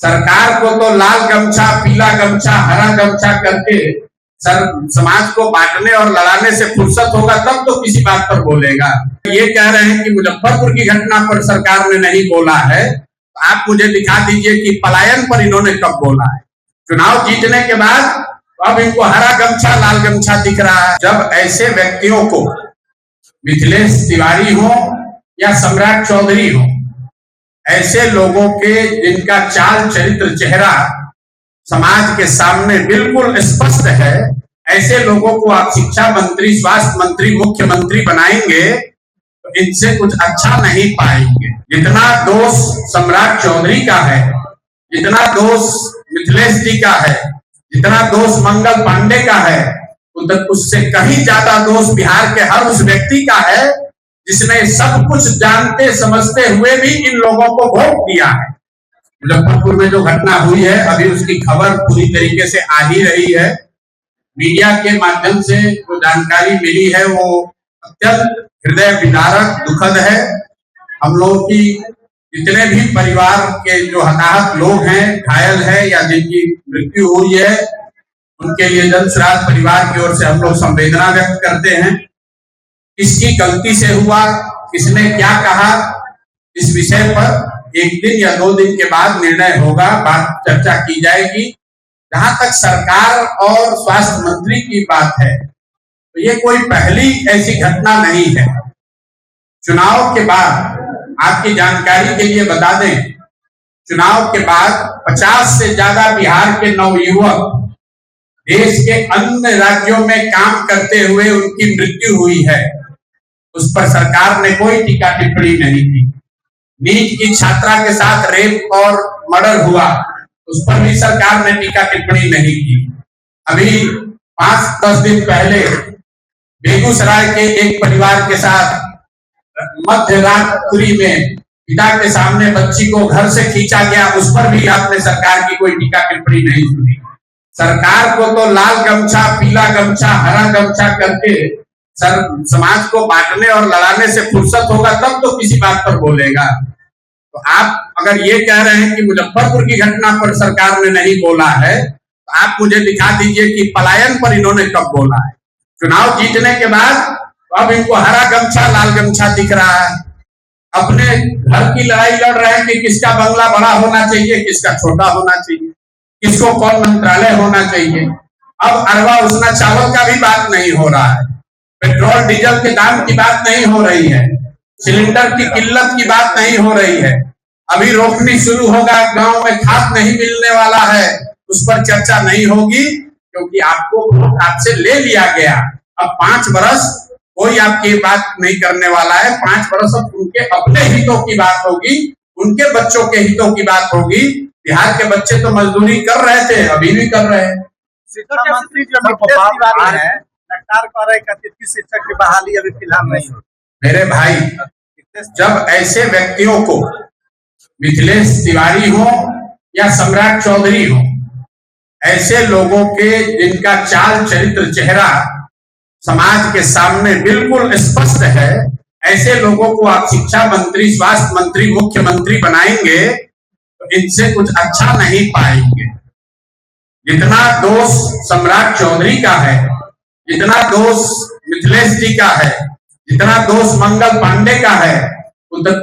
सरकार को तो लाल गमछा, पीला गमछा, हरा गमछा करके समाज को बांटने और लड़ाने से फुर्सत होगा तब तो किसी बात पर बोलेगा। ये कह रहे हैं कि मुजफ्फरपुर की घटना पर सरकार ने नहीं बोला है, तो आप मुझे दिखा दीजिए कि पलायन पर इन्होंने कब बोला है। चुनाव जीतने के बाद अब इनको हरा गमछा, लाल गमछा दिख रहा है। जब ऐसे व्यक्तियों को, मिथिलेश तिवारी हो या सम्राट चौधरी हो, ऐसे लोगों के जिनका चाल चरित्र चेहरा समाज के सामने बिल्कुल स्पष्ट है, ऐसे लोगों को आप शिक्षा मंत्री, स्वास्थ्य मंत्री, मुख्यमंत्री बनाएंगे तो इनसे कुछ अच्छा नहीं पाएंगे। जितना दोष सम्राट चौधरी का है, जितना दोष मिथिलेश जी का है, जितना दोष मंगल पांडे का है, उससे कहीं ज्यादा दोष बिहार के हर उस व्यक्ति का है जिसने सब कुछ जानते समझते हुए भी इन लोगों को वोट दिया है। मुजफ्फरपुर में जो घटना हुई है, अभी उसकी खबर पूरी तरीके से आ ही रही है। मीडिया के माध्यम से जो जानकारी मिली है वो अत्यंत हृदय विदारक, दुखद है। हम लोगों की जितने भी परिवार के जो हताहत लोग हैं, घायल हैं या जिनकी मृत्यु हुई है, उनके लिए जन श्राद्ध परिवार की ओर से हम लोग संवेदना व्यक्त करते हैं। किसकी गलती से हुआ, किसने क्या कहा, इस विषय पर एक दिन या 2 दिन के बाद निर्णय होगा, बात चर्चा की जाएगी। जहां तक सरकार और स्वास्थ्य मंत्री की बात है, तो ये कोई पहली ऐसी घटना नहीं है। चुनाव के बाद आपकी जानकारी के लिए बता दें, चुनाव के बाद 50 से ज्यादा बिहार के नवयुवक देश के अन्य राज्यों में काम करते हुए उनकी मृत्यु हुई है। उस पर सरकार ने कोई टीका टिप्पणी नहीं की। नीट की छात्रा के साथ रेप और मर्डर हुआ, उस पर भी सरकार ने टीका टिप्पणी नहीं की। अभी 5-10 दिन पहले बेगूसराय के एक परिवार के साथ मध्य रात्रि में पिता के सामने बच्ची को घर से खींचा गया, उस पर भी आपने सरकार की कोई टीका टिप्पणी नहीं सुनी। सरकार को तो लाल गमछा, पीला गमछा, हरा गमछा करके समाज को बांटने और लड़ाने से फुर्सत होगा तब तो किसी बात पर बोलेगा। तो आप अगर ये कह रहे हैं कि मुजफ्फरपुर की घटना पर सरकार ने नहीं बोला है, तो आप मुझे दिखा दीजिए कि पलायन पर इन्होंने कब बोला है। चुनाव जीतने के बाद अब इनको हरा गमछा, लाल गमछा दिख रहा है। अपने घर की लड़ाई लड़ रहे हैं कि किसका बंगला बड़ा होना चाहिए, किसका छोटा होना चाहिए, किसको कौन मंत्रालय होना चाहिए। अब अरवा उसना चावल का भी बात नहीं हो रहा है, पेट्रोल डीजल के दाम की बात नहीं हो रही है, सिलेंडर की किल्लत की बात नहीं हो रही है। अभी रोपनी शुरू होगा, गांव में खाद नहीं मिलने वाला है, उस पर चर्चा नहीं होगी क्योंकि आपको वोट आपसे ले लिया गया। अब 5 बरस कोई आपकी बात नहीं करने वाला है। 5 बरस अब उनके अपने हितों की बात होगी, उनके बच्चों के हितों की बात होगी। बिहार के बच्चे तो मजदूरी कर रहे थे, अभी भी कर रहे हैं। शिक्षक की बहाली अभी फिलहाल नहीं हो। मेरे भाई, जब ऐसे व्यक्तियों को, मिथिलेश तिवारी हो या सम्राट चौधरी हो, ऐसे लोगों के जिनका चाल चरित्र चेहरा समाज के सामने बिल्कुल स्पष्ट है, ऐसे लोगों को आप शिक्षा मंत्री, स्वास्थ्य मंत्री, मुख्यमंत्री बनाएंगे तो इनसे कुछ अच्छा नहीं पाएंगे। जितना दोष सम्राट चौधरी का है, जितना दोष मिथिलेश जी का है, जितना दोष मंगल पांडे का है,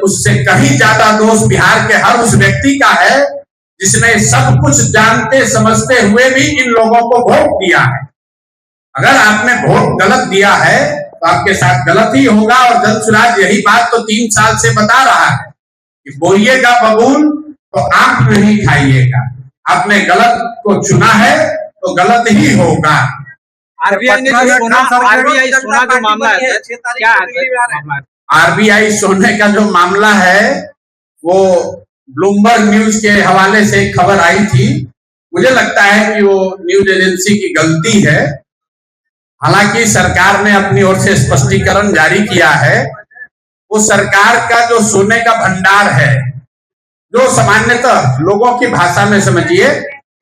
उससे कहीं ज्यादा दोष बिहार के हर उस व्यक्ति का है जिसने सब कुछ जानते समझते हुए भी इन लोगों को वोट दिया है। अगर आपने वोट गलत दिया है तो आपके साथ गलत ही होगा। और जनसुराज यही बात तो 3 साल से बता रहा है कि बोइएगा बबूल तो आंख नहीं खाइएगा। आपने गलत को चुना है तो गलत ही होगा। आरबीआई सोना जो मामला है, क्या है? आरबीआई सोने का जो मामला है वो ब्लूमबर्ग न्यूज के हवाले से खबर आई थी। मुझे लगता है कि वो न्यूज एजेंसी की गलती है। हालांकि सरकार ने अपनी ओर से स्पष्टीकरण जारी किया है। वो सरकार का जो सोने का भंडार है, जो सामान्यतः लोगों की भाषा में समझिए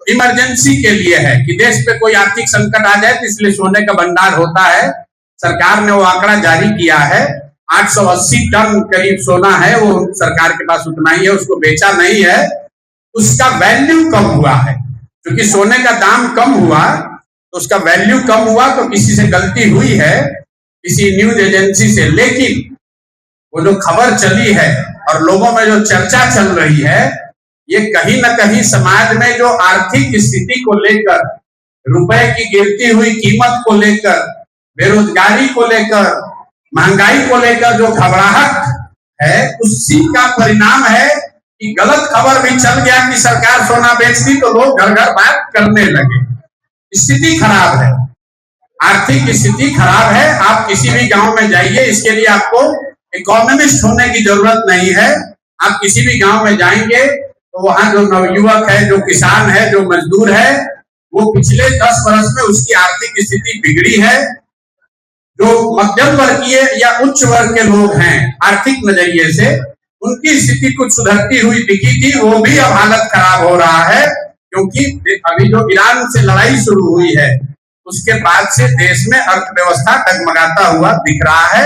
इमरजेंसी के लिए है कि देश पे कोई आर्थिक संकट आ जाए तो इसलिए सोने का भंडार होता है। सरकार ने वो आंकड़ा जारी किया है। 880 टन करीब सोना है, वो सरकार के पास उतना ही है, उसको बेचा नहीं है। उसका वैल्यू कम हुआ है। क्योंकि सोने का दाम कम हुआ तो उसका वैल्यू कम हुआ, तो किसी से गलती हुई है, किसी न्यूज एजेंसी से। लेकिन वो जो खबर चली है और लोगों में जो चर्चा चल रही है, ये कहीं ना कहीं समाज में जो आर्थिक स्थिति को लेकर, रुपए की गिरती हुई कीमत को लेकर, बेरोजगारी को लेकर, महंगाई को लेकर जो घबराहट है, उसी का परिणाम है कि गलत खबर भी चल गया कि सरकार सोना बेच दी तो लोग घर घर बात करने लगे। स्थिति खराब है, आर्थिक स्थिति खराब है। आप किसी भी गांव में जाइए, इसके लिए आपको इकोनॉमिस्ट होने की जरूरत नहीं है। आप किसी भी गांव में जाएंगे तो वहां जो नवयुवक है, जो किसान है, जो मजदूर है, वो पिछले 10 वर्ष में उसकी आर्थिक स्थिति बिगड़ी है। जो मध्यम वर्गीय या उच्च वर्ग के लोग हैं आर्थिक नजरिए से, उनकी स्थिति कुछ सुधरती हुई दिखी थी, वो भी अब हालत खराब हो रहा है। क्योंकि अभी जो ईरान से लड़ाई शुरू हुई है, उसके बाद से देश में अर्थव्यवस्था डगमगाता हुआ दिख रहा है।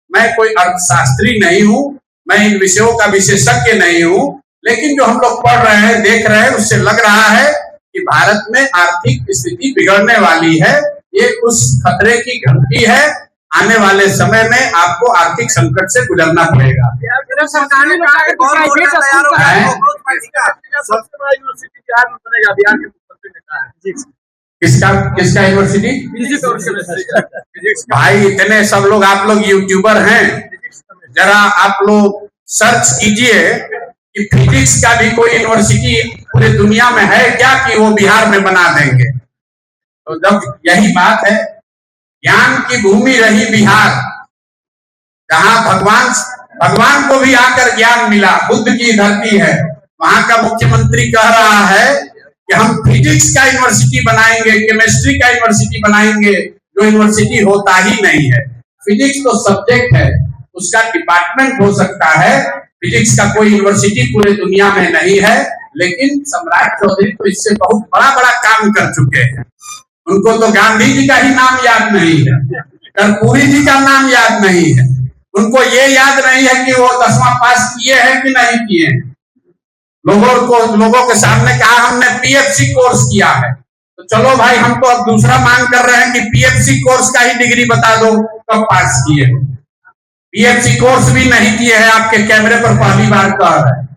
मैं कोई अर्थशास्त्री नहीं हूं, मैं इन विषयों का विशेषज्ञ नहीं हूं, लेकिन जो हम लोग पढ़ रहे हैं, देख रहे हैं, उससे लग रहा है कि भारत में आर्थिक स्थिति बिगड़ने वाली है। ये उस खतरे की घंटी है। आने वाले समय में आपको आर्थिक संकट से गुजरना पड़ेगा। सरकार ने कहा कि सबसे बड़ा यूनिवर्सिटी बिहार में बनेगा, बिहार के मुख्यमंत्री ने कहा है। किसका यूनिवर्सिटी? भाई इतने सब लोग, आप लोग यूट्यूबर हैं, जरा आप लोग सर्च कीजिए कि फिजिक्स का भी कोई यूनिवर्सिटी पूरी दुनिया में है क्या कि वो बिहार में बना देंगे। तो जब यही बात है, ज्ञान की भूमि रही बिहार, जहां भगवान को भी आकर ज्ञान मिला, बुद्ध की धरती है, वहां का मुख्यमंत्री कह रहा है कि हम फिजिक्स का यूनिवर्सिटी बनाएंगे, केमिस्ट्री का यूनिवर्सिटी बनाएंगे, जो यूनिवर्सिटी होता ही नहीं है। फिजिक्स तो सब्जेक्ट है, उसका डिपार्टमेंट हो सकता है, फिजिक्स का कोई यूनिवर्सिटी पूरे दुनिया में नहीं है। लेकिन सम्राट चौधरी तो इससे बहुत बड़ा बड़ा काम कर चुके हैं। उनको तो गांधी जी का ही नाम याद नहीं है, कर्पूरी जी का नाम याद नहीं है, उनको ये याद नहीं है कि वो 10वां पास किए हैं कि नहीं किए हैं। लोगों के सामने कहा हमने पीएफसी कोर्स किया है, तो चलो भाई हम तो अब दूसरा मांग कर रहे हैं कि पीएफसी कोर्स का ही डिग्री बता दो कब पास किए हो। पीएफसी कोर्स भी नहीं किए हैं, आपके कैमरे पर पहली बार कह रहे हैं,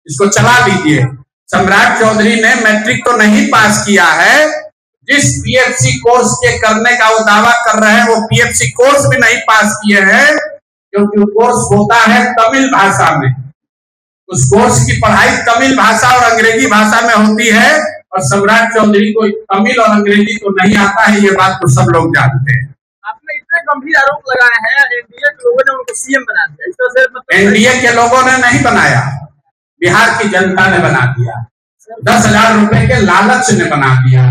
इसको चला लीजिए। सम्राट चौधरी ने मैट्रिक तो नहीं पास किया है, जिस पीएफसी कोर्स के करने का वो दावा कर रहे हैं, वो पीएफसी कोर्स भी नहीं पास किए हैं, क्योंकि वो कोर्स होता है तमिल भाषा में। उस कोर्स की पढ़ाई तमिल भाषा और अंग्रेजी भाषा में होती है, और सम्राट चौधरी को तमिल और अंग्रेजी तो नहीं आता है, ये बात तो सब लोग जानते हैं। आपने इतने गंभीर आरोप लगाए हैं, एनडीए के लोगों ने उनको सीएम बना दिया, इस तरह से मतलब एनडीए के लोगों ने नहीं बनाया, बिहार की जनता ने बना दिया। 10,000 रुपए के लालच ने बना दिया,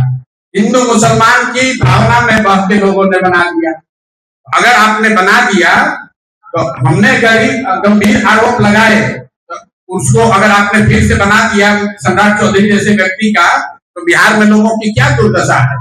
हिंदू मुसलमान की भावना में बह के लोगों ने बना दिया। अगर आपने बना दिया तो हमने गंभीर आरोप लगाए, तो उसको अगर आपने फिर से बना दिया सम्राट चौधरी जैसे व्यक्ति का, तो बिहार में लोगों की क्या दुर्दशा है।